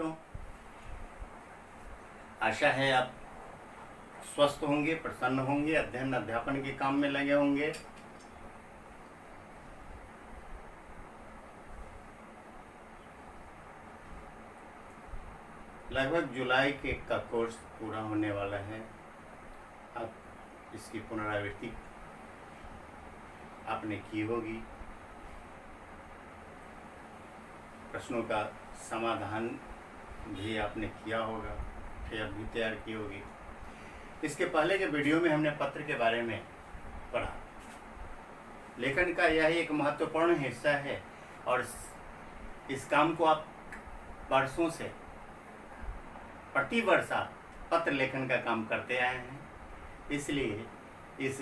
बच्चों, आशा है आप स्वस्थ होंगे, प्रसन्न होंगे, अध्ययन अध्यापन के काम में लगे होंगे। लगभग जुलाई का कोर्स पूरा होने वाला है। अब इसकी पुनरावृत्ति आपने की होगी, प्रश्नों का समाधान भी आपने किया होगा, फिर भी तैयार की होगी। इसके पहले के वीडियो में हमने पत्र के बारे में पढ़ा। लेखन का यह एक महत्वपूर्ण हिस्सा है और इस काम को आप वर्षों से प्रति वर्ष आप पत्र लेखन का काम करते आए हैं। इसलिए इस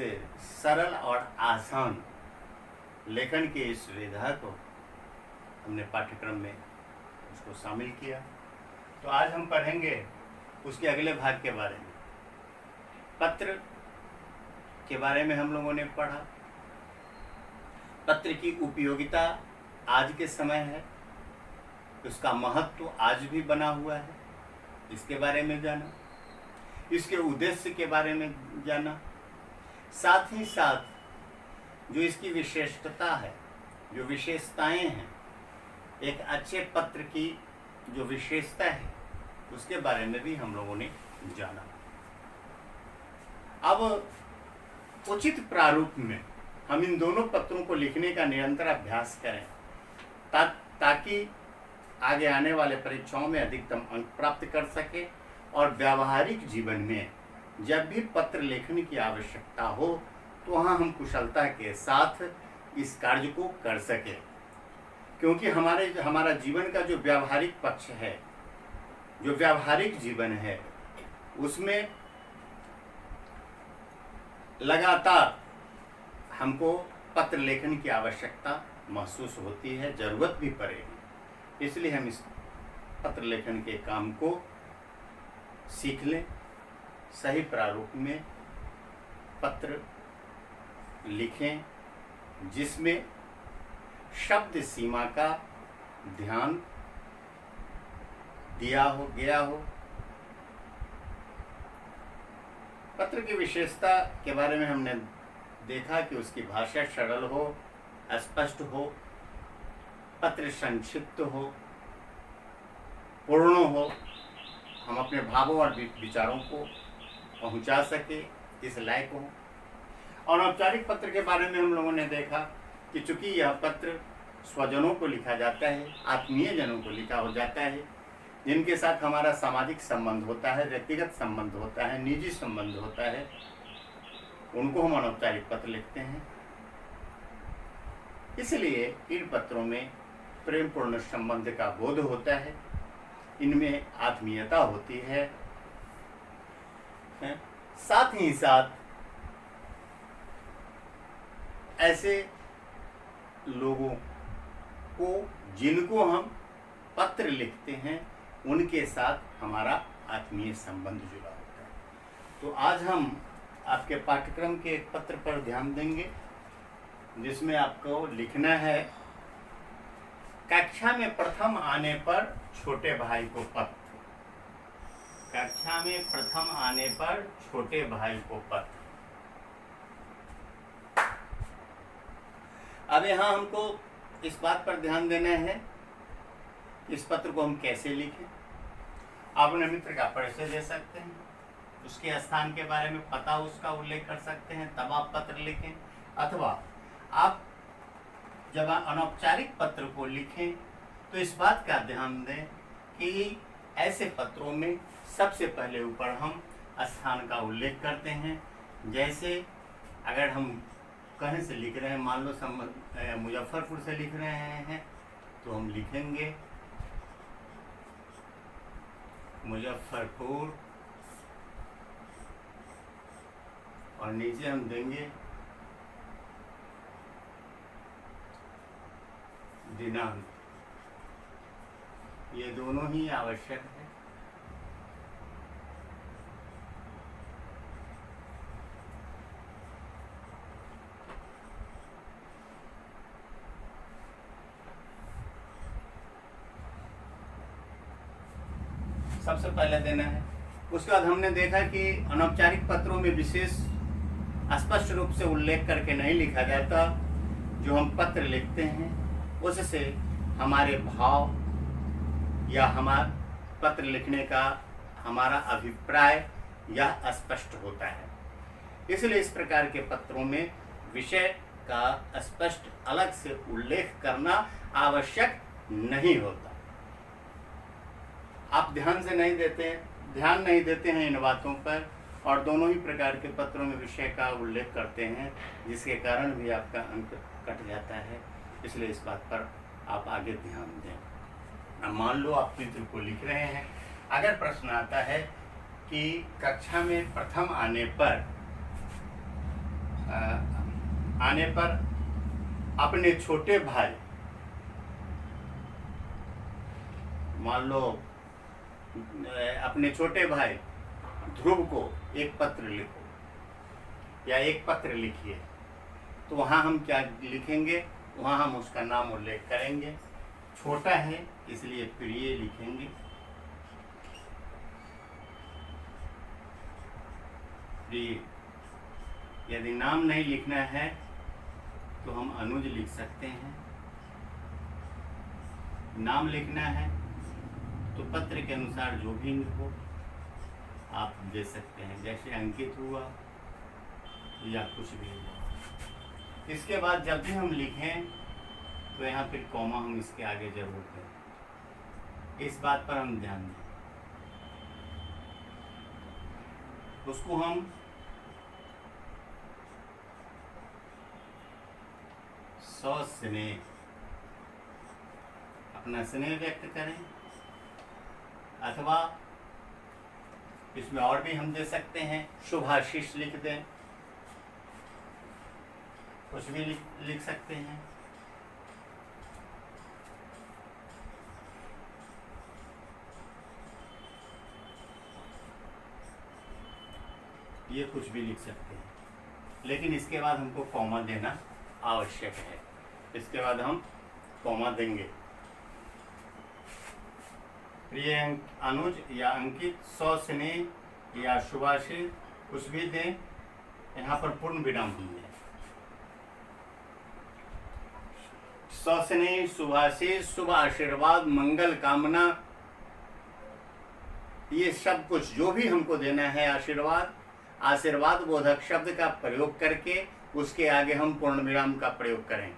सरल और आसान लेखन की इस सुविधा को हमने पाठ्यक्रम में उसको शामिल किया। तो आज हम पढ़ेंगे उसके अगले भाग के बारे में। पत्र के बारे में हम लोगों ने पढ़ा। पत्र की उपयोगिता आज के समय है, उसका महत्व आज भी बना हुआ है, इसके बारे में जाना, इसके उद्देश्य के बारे में जाना, साथ ही साथ जो इसकी विशेषता है, जो विशेषताएं हैं, एक अच्छे पत्र की जो विशेषता है उसके बारे में भी हम लोगों ने जाना। अब उचित प्रारूप में हम इन दोनों पत्रों को लिखने का निरंतर अभ्यास करें ताकि आगे आने वाले परीक्षाओं में अधिकतम अंक प्राप्त कर सके और व्यावहारिक जीवन में जब भी पत्र लेखन की आवश्यकता हो तो वहाँ हम कुशलता के साथ इस कार्य को कर सके। क्योंकि हमारा जीवन का जो व्यावहारिक पक्ष है, जो व्यावहारिक जीवन है, उसमें लगातार हमको पत्र लेखन की आवश्यकता महसूस होती है, ज़रूरत भी पड़ेगी। इसलिए हम इस पत्र लेखन के काम को सीख लें, सही प्रारूप में पत्र लिखें जिसमें शब्द सीमा का ध्यान दिया हो गया हो। पत्र की विशेषता के बारे में हमने देखा कि उसकी भाषा सरल हो, स्पष्ट हो, पत्र संक्षिप्त हो, पूर्ण हो, हम अपने भावों और विचारों को पहुंचा सके, इस लायक हो। अनौपचारिक पत्र के बारे में हम लोगों ने देखा कि चूंकि यह पत्र स्वजनों को लिखा जाता है, आत्मीय जनों को लिखा हो जाता है, जिनके साथ हमारा सामाजिक संबंध होता है, व्यक्तिगत संबंध होता है, निजी संबंध होता है, उनको हम अनौपचारिक पत्र लिखते हैं। इसलिए इन पत्रों में प्रेमपूर्ण संबंध का बोध होता है, इनमें आत्मीयता होती है, साथ ही साथ ऐसे लोगों को जिनको हम पत्र लिखते हैं उनके साथ हमारा आत्मीय संबंध जुड़ा होता है। तो आज हम आपके पाठ्यक्रम के एक पत्र पर ध्यान देंगे जिसमें आपको लिखना है, कक्षा में प्रथम आने पर छोटे भाई को पत्र। कक्षा में प्रथम आने पर छोटे भाई को पत्र। अब यहाँ हमको इस बात पर ध्यान देना है, इस पत्र को हम कैसे लिखें। आप अपने मित्र का परिचय दे सकते हैं, उसके स्थान के बारे में पता उसका उल्लेख कर सकते हैं, तब आप पत्र लिखें। अथवा आप जब अनौपचारिक पत्र को लिखें तो इस बात का ध्यान दें कि ऐसे पत्रों में सबसे पहले ऊपर हम स्थान का उल्लेख करते हैं। जैसे अगर हम कहीं से लिख रहे हैं, मान लो मुजफ्फरपुर से लिख रहे हैं, तो हम लिखेंगे मुजफ्फरपुर और नीचे हम देंगे दिनांक। ये दोनों ही आवश्यक है। सबसे पहले देना है। उसके बाद हमने देखा कि अनौपचारिक पत्रों में विशेष स्पष्ट रूप से उल्लेख करके नहीं लिखा जाता। जो हम पत्र लिखते हैं उससे हमारे भाव या हमारा पत्र लिखने का हमारा अभिप्राय यह स्पष्ट होता है। इसलिए इस प्रकार के पत्रों में विषय का स्पष्ट अलग से उल्लेख करना आवश्यक नहीं होता। आप ध्यान नहीं देते हैं इन बातों पर, और दोनों ही प्रकार के पत्रों में विषय का उल्लेख करते हैं, जिसके कारण भी आपका अंक कट जाता है। इसलिए इस बात पर आप आगे ध्यान दें। अब मान लो आप चित्र को लिख रहे हैं। अगर प्रश्न आता है कि कक्षा में प्रथम आने पर अपने छोटे भाई, मान लो अपने छोटे भाई ध्रुव को एक पत्र लिखो या एक पत्र लिखिए, तो वहाँ हम क्या लिखेंगे? वहाँ हम उसका नाम उल्लेख करेंगे। छोटा है इसलिए प्रिय लिखेंगे। प्रिय। यदि नाम नहीं लिखना है तो हम अनुज लिख सकते हैं। नाम लिखना है तो पत्र के अनुसार जो भी हो आप दे सकते हैं, जैसे अंकित हुआ या कुछ भी हुआ। इसके बाद जब भी हम लिखें तो यहाँ फिर कॉमा हम इसके आगे जरूर दें। इस बात पर हम ध्यान दें। उसको हम स्नेह, अपना स्नेह व्यक्त करें, अथवा इसमें और भी हम दे सकते हैं शुभाशीष लिख दें, कुछ भी लिख सकते हैं। ये कुछ भी लिख सकते हैं, लेकिन इसके बाद हमको कॉमा देना आवश्यक है। इसके बाद हम कॉमा देंगे। प्रिय अनुज या अंकित, स्नेह या शुभाशीष कुछ भी दें। यहाँ पर पूर्ण विराम होंगे। स्नेह, शुभाशीष, शुभ आशीर्वाद, मंगल कामना, ये सब कुछ जो भी हमको देना है आशीर्वाद बोधक शब्द का प्रयोग करके उसके आगे हम पूर्ण विराम का प्रयोग करें।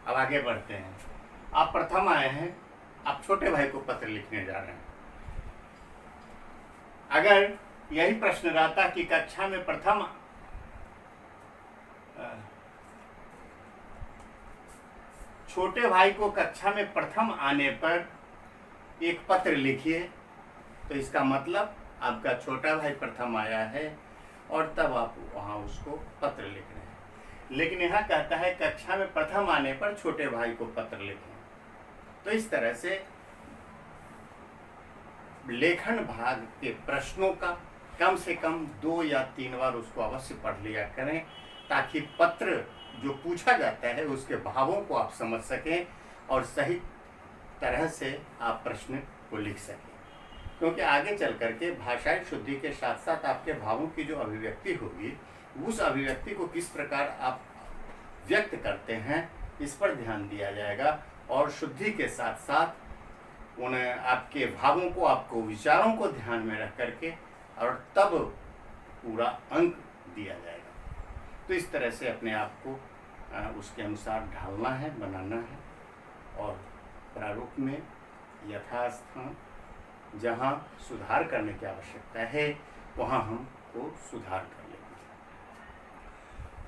अब आगे बढ़ते हैं। आप प्रथम आए हैं, आप छोटे भाई को पत्र लिखने जा रहे हैं। अगर यही प्रश्न रहता कि कक्षा में प्रथम छोटे भाई को कक्षा में प्रथम आने पर एक पत्र लिखिए, तो इसका मतलब आपका छोटा भाई प्रथम आया है और तब आप वहाँ उसको पत्र लिख रहे हैं। लेकिन यहाँ कहता है कक्षा में प्रथम आने पर छोटे भाई को पत्र लिखें। तो इस तरह से लेखन भाग के प्रश्नों का कम से कम 2 या 3 बार उसको अवश्य पढ़ लिया करें, ताकि पत्र जो पूछा जाता है उसके भावों को आप समझ सकें और सही तरह से आप प्रश्न को लिख सकें। क्योंकि आगे चल करके भाषाई शुद्धि के साथ साथ आपके भावों की जो अभिव्यक्ति होगी, उस अभिव्यक्ति को किस प्रकार आप व्यक्त करते हैं, इस पर ध्यान दिया जाएगा। और शुद्धि के साथ साथ उन आपके भावों को, आपको विचारों को ध्यान में रख करके और तब पूरा अंक दिया जाएगा। तो इस तरह से अपने आप को उसके अनुसार ढालना है, बनाना है, और प्रारूप में यथास्थान जहाँ सुधार करने की आवश्यकता है वहाँ हमको सुधार कर लेंगे।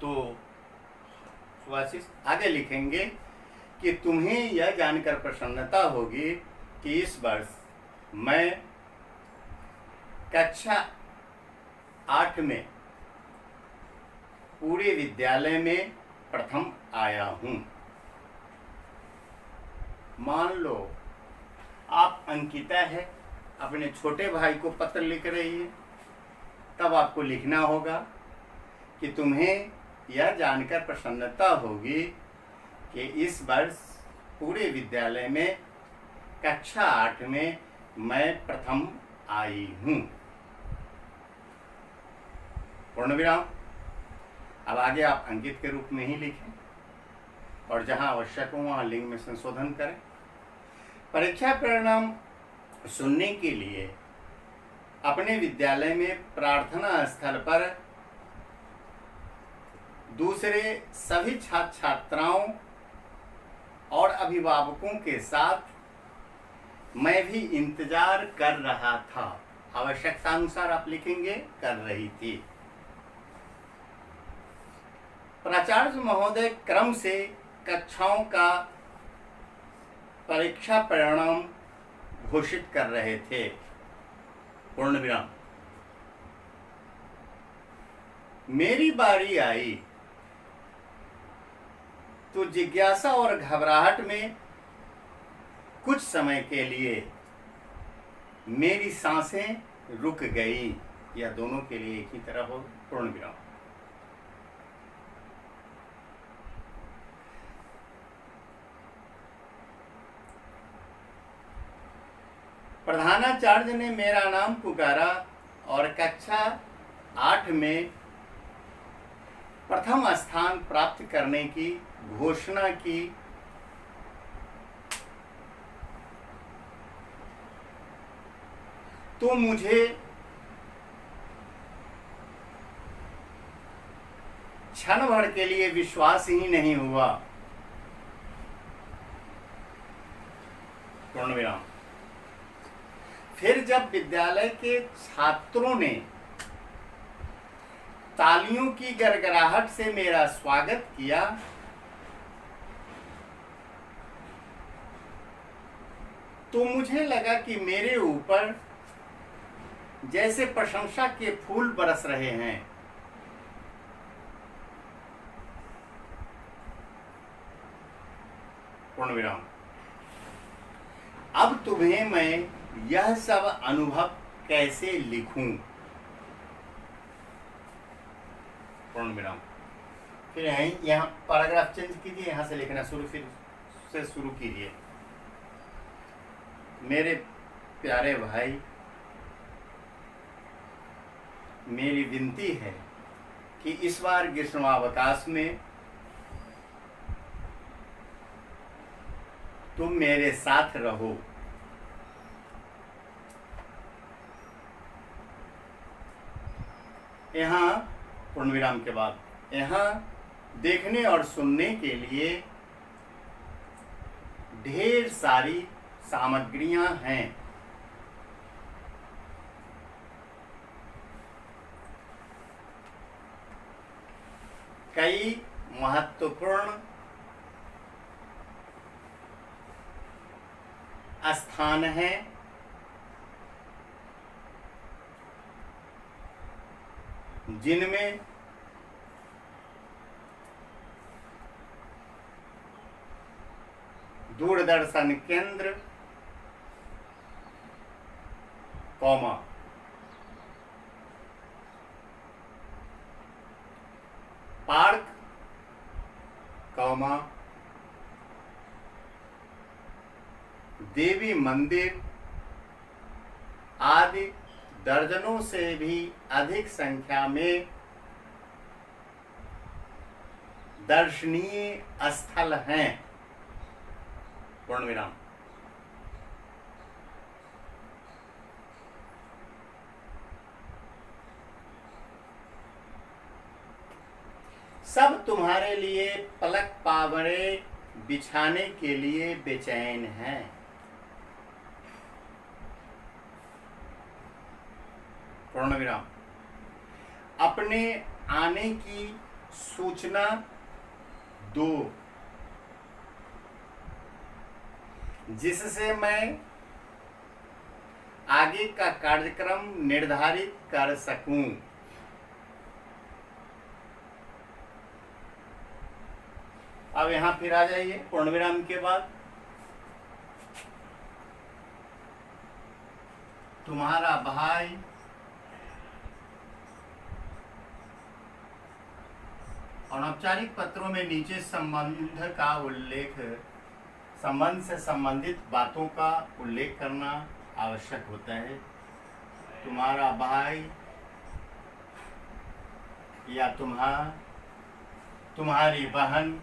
तो सुभाषिष आगे लिखेंगे कि तुम्हें यह जानकर प्रसन्नता होगी कि इस वर्ष मैं कक्षा 8 में पूरे विद्यालय में प्रथम आया हूँ। मान लो आप अंकिता है, अपने छोटे भाई को पत्र लिख रही है, तब आपको लिखना होगा कि तुम्हें यह जानकर प्रसन्नता होगी कि इस वर्ष पूरे विद्यालय में कक्षा 8 में मैं प्रथम आई हूं। पूर्ण विराम। अब आगे आप अंकित के रूप में ही लिखें और जहां आवश्यक हो वहां लिंग में संशोधन करें। परीक्षा परिणाम सुनने के लिए अपने विद्यालय में प्रार्थना स्थल पर दूसरे सभी छात्र छात्राओं और अभिभावकों के साथ मैं भी इंतजार कर रहा था। आवश्यकता अनुसार आप लिखेंगे कर रही थी। प्राचार्य महोदय क्रम से कक्षाओं का परीक्षा परिणाम घोषित कर रहे थे। पूर्ण विराम। मेरी बारी आई तो जिज्ञासा और घबराहट में कुछ समय के लिए मेरी सांसें रुक गई। या दोनों के लिए एक ही तरह हो। पूर्ण विराम। प्रधानाचार्य ने मेरा नाम पुकारा और कक्षा 8 में प्रथम स्थान प्राप्त करने की घोषणा की। तो मुझे क्षण भर के लिए विश्वास ही नहीं हुआ। पूर्ण विराम। फिर जब विद्यालय के छात्रों ने तालियों की गड़गड़ाहट से मेरा स्वागत किया तो मुझे लगा कि मेरे ऊपर जैसे प्रशंसा के फूल बरस रहे हैं। पूर्ण विराम। अब तुम्हें मैं यह सब अनुभव कैसे लिखूं। पूर्ण विराम। फिर यहाँ पैराग्राफ चेंज कीजिए, यहाँ से लिखना फिर से शुरू कीजिए। मेरे प्यारे भाई, मेरी विनती है कि इस बार ग्रीष्मावकाश में तुम मेरे साथ रहो। यहाँ पूर्ण विराम के बाद यहाँ देखने और सुनने के लिए ढेर सारी सामग्रियां हैं। कई महत्वपूर्ण स्थान हैं। जिनमें दूरदर्शन केंद्र, पार्क, देवी मंदिर आदि दर्जनों से भी अधिक संख्या में दर्शनीय स्थल हैं। पूर्ण विराम। सब तुम्हारे लिए पलक पावड़े बिछाने के लिए बेचैन हैं। पूर्ण विराम। अपने आने की सूचना दो, जिससे मैं आगे का कार्यक्रम निर्धारित कर सकूं। अब यहां फिर आ जाइए पूर्ण विराम के बाद। तुम्हारा भाई अनौपचारिक पत्रों में नीचे संबंध का उल्लेख, संबंध से संबंधित बातों का उल्लेख करना आवश्यक होता है। तुम्हारा भाई या तुम्हारी बहन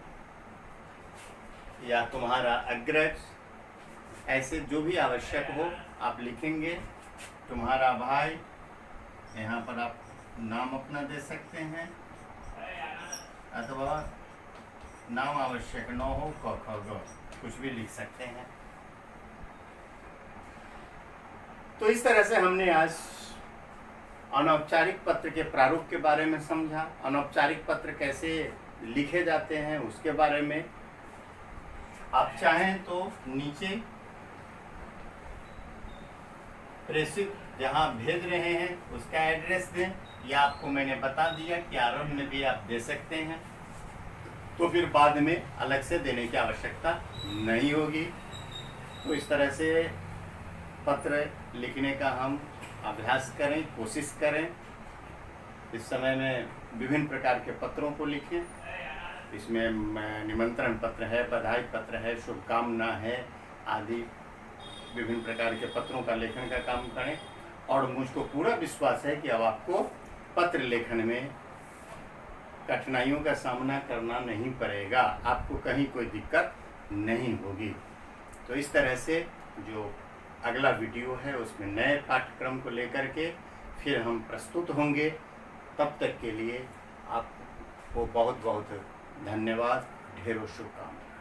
या तुम्हारा अग्रज, ऐसे जो भी आवश्यक हो आप लिखेंगे। तुम्हारा भाई, यहाँ पर आप नाम अपना दे सकते हैं, अथवा नाम आवश्यक न हो क ख ग कुछ भी लिख सकते हैं। तो इस तरह से हमने आज अनौपचारिक पत्र के प्रारूप के बारे में समझा, अनौपचारिक पत्र कैसे लिखे जाते हैं उसके बारे में। आप चाहें तो नीचे प्रेषक जहां भेज रहे हैं उसका एड्रेस दें, या आपको मैंने बता दिया कि आरंभ में भी आप दे सकते हैं, तो फिर बाद में अलग से देने की आवश्यकता नहीं होगी। तो इस तरह से पत्र लिखने का हम अभ्यास करें, कोशिश करें। इस समय में विभिन्न प्रकार के पत्रों को लिखें। इसमें निमंत्रण पत्र है, बधाई पत्र है, शुभकामना है आदि विभिन्न प्रकार के पत्रों का लेखन का काम करें। और मुझको पूरा विश्वास है कि अब आपको पत्र लेखन में कठिनाइयों का सामना करना नहीं पड़ेगा, आपको कहीं कोई दिक्कत नहीं होगी। तो इस तरह से जो अगला वीडियो है उसमें नए पाठ्यक्रम को लेकर के फिर हम प्रस्तुत होंगे। तब तक के लिए आपको बहुत बहुत धन्यवाद, ढेरों शुभकामनाएं।